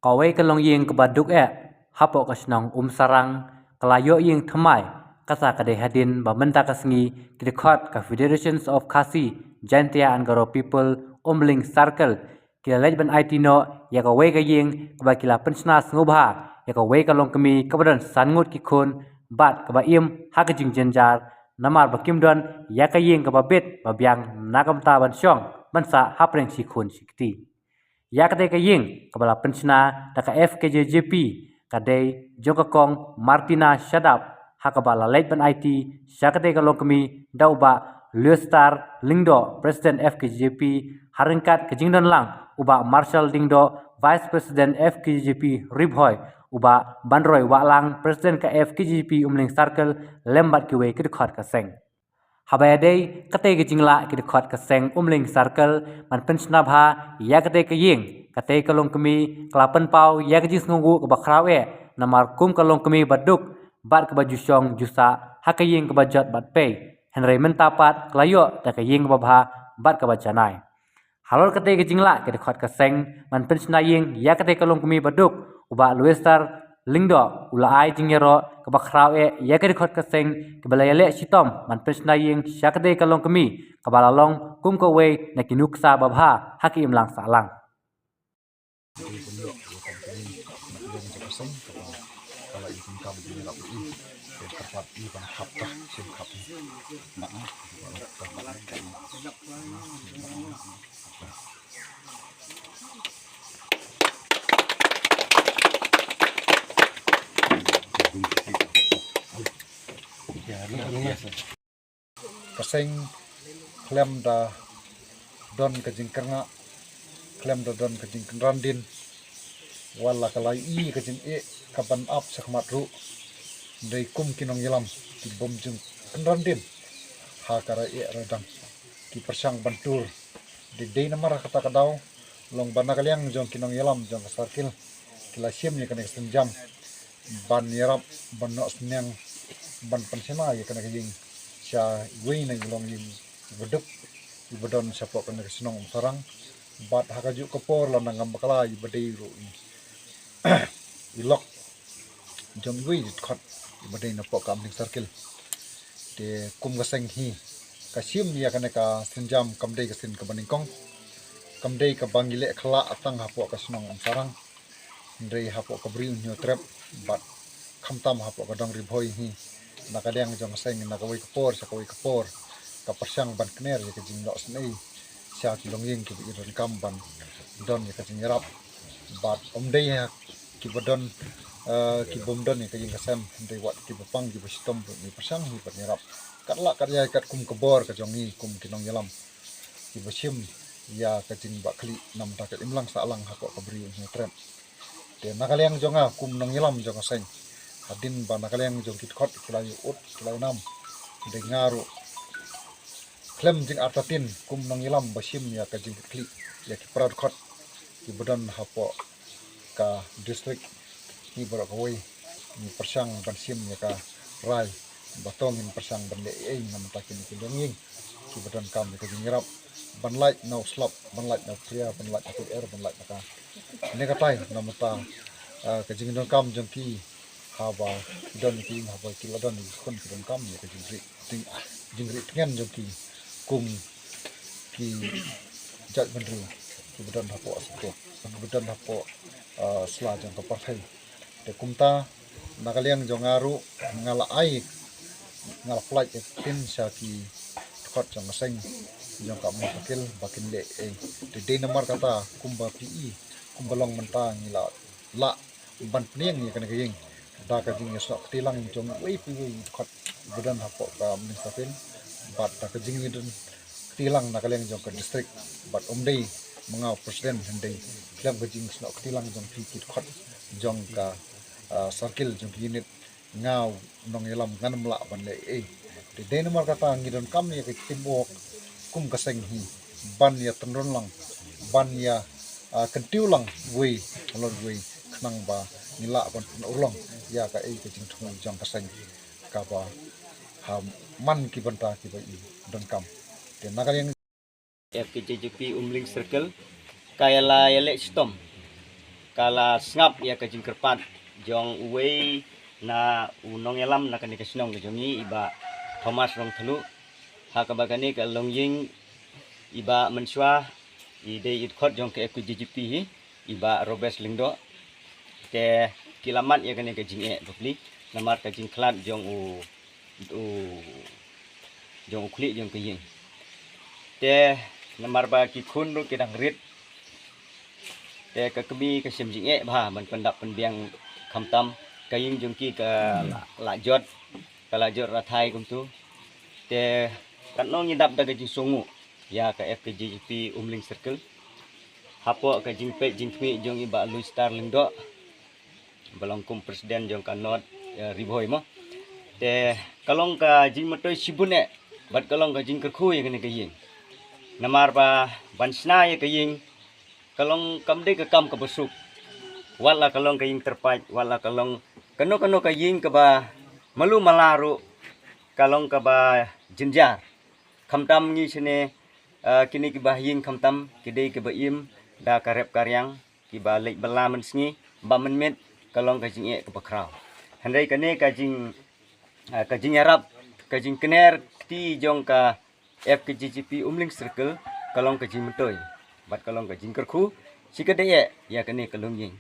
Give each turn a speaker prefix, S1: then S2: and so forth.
S1: Kawai kalong ying kebaduk hapok kasnong sarang kelayo ying themai kasa kadai hadin bamenta kasngi kidekot ka Federations of Khasi Jaintia Angaro People Umling Circle kilalaj ban aitino ya kawai ka ying kabakila pensna ngubha ya kawai kalong kami kabadan sangut kikun bat kabaim hakajing jenjar namar bakimdon ya ka ying kababet babyang nakamta ban syong mansa hapreng sikun sikti ya kadai ka ying kabala pensna taka FKJJP kadai jongkakong Martina Shadap hakabala late ban IT syakadai kalong kami dauba Lustar Lingdo President FKJP haringkat kejingdon lang uba Marshall Dingdo Vice President FKJP Ribhoy uba Bandroy Walang President ka FKJP Umling Circle lembat kiwe kidkhot kaseng Habayadei katay kejingla kidkhot kaseng Umling Circle man pensna bha ya katay kaying katay kalong kami kelapan pau ya kejing ngunggu kebakrawe namar kum kalong kami baduk bat kebajusyong jusa hakaying kebajot bat pay Henry mentapat kelayo tak kaying kebabha bat kebajanai halor katay kejingla kidkhot kaseng man pensna ying ya katay kalong kami baduk uba Luestar Lingdo ulai jingyero kebakrawe ya kidkhot kaseng kebalayale sitom man pensna ying syakadai kalong kami kebalalong kum kowe nakinuksa babha haki imlang salang
S2: kalau ikan kamu di dalam ini tempat ikan kapta sim kapta mana kaseng klem da don kejing kerna klem da don kejing kenrandin wala kalai i kejing kapan up sakmat ru dari kum kinong yelam di bom jeng kenrandin ha kara radang ki persang bantur di dei namar kata kadau long bana kaliang jong kinong yelam jong sarkil kila sim ni kena senjam ban yarap ban no senyang ban pensena ya kena kejing sya wei na long yim beduk ibadon sapok kena kesenong sarang bat hakaju kepor lan nangam bakala ibadei ru ilok jom wei khot ibadei na pok kam circle de kum gaseng hi kasim ya kena ka senjam kamdei kasin ka baningkong kamdei ka bangile khla atang hapok kesenong sarang ndrei hapok kabri nyo trap bat khamtam hapok kadang ribhoi hi nakadang jong seng nakawai kapor sakawai kapor kapasyang ban kner ya kejing lo snei sya kilongying ki iron kamban don ya kejing rap bat omdei ya ki bodon ki bomdon ya kejing kasam ndei wat ki bapang ki bostom ni pasyang hi pat nyarap katla katya kat kum kebor kajongi kum kinong yalam ki bosim ya kejing bakli nam takat imlang salang hapok kabri ni trap de nakaliang jonga kum nong yalam jong seng hadin ba nakaliang jong kitkhot kilai ut kilai nam de ngaru klem jing artatin kum nong yalam basim ya ka jing kli ya ki prad khot ki bodan hapo ka district ni borok wei ni persang bansim ya ka rai batong in persang bande ei nam takin ki donging ki bodan kam ka jing rap ban light no slop ban light no clear ban light aku air ban light ka ne ka tai nam ta ka jing dong kam jong ki haba don ki haba ki ladon ni kon ki dong kam ya ka jing ri tngen jong ki kum ki jat bandru ki bedan hapo asko bedan hapo sla jong kapathai de kumta nakaliang jongaru ngala ai ngala flight tin sha ki khot jong seng jong ka mo pakil bakin le de de namar kata kumba pi kumbalong menta ngila la ban pniang ni kana kaying da ka jing sok tilang jong wei pi khot bedan hapo ka ministapin bat da ka jing ni tilang nakaliang jong ka district bat omdei mangau presiden hendei klab ka jing snok tilang jong fikit khot jong ka circle jong unit ngau nong yelam ngan mla ban le de denmark kata ngidon kam ni ka timok kum ka seng hi ban ya tenron lang ban ya kentiu lang wei lon wei knang ba nila ban ulong ya ka ka jing thung jong ka seng ka ba ha man ki banta ki ba i don kam de nakaliang
S3: FKJJP Umling Circle kaya la yelek stom kala sngap ya ka jing kerpat jong uwe na unong elam na kani kasnong jongi iba Thomas rong thelu ha ka bagani ka longying iba menswa ide it khot jong ke GGP hi iba Robes lingdo te kilamat ya kani ka jing dopli namar ka jing klat jong u jong khli jong ke ying te namar ba ki khun ru ke dang rit te ka kbi ka sim jing ba man pendap penbiang khamtam ka ying jong ki ka la jot rathai kum tu te kan nong nyidap da ka jing songu ya ka FKGGP Umling Circle hapo ka jing pe jing kmi jong iba Louis Star lingdo balongkum presiden jong kanot ribhoi mo te kalong ka jing matoi sibune bat kalong ka jing kerkhu ya kani ka ying namar ba bansna ya ka ying kalong kamde ka kam ka besuk wala kalong ka ying terpaj wala kalong kano ka ying ka ba malu malaru kalong ka ba jinjar khamtam ngi sine kini ki ba ying khamtam kidei ki ba im da karep karyang ki ba lek bala men sngi ba men met kalong ka jing ka ba kraw handai kane ka jing arab ka jing kner ti jong ka FKGGP Umling Circle kalong ka jing metoy bat kalong ka jing kerkhu sikade ya kane kalong ying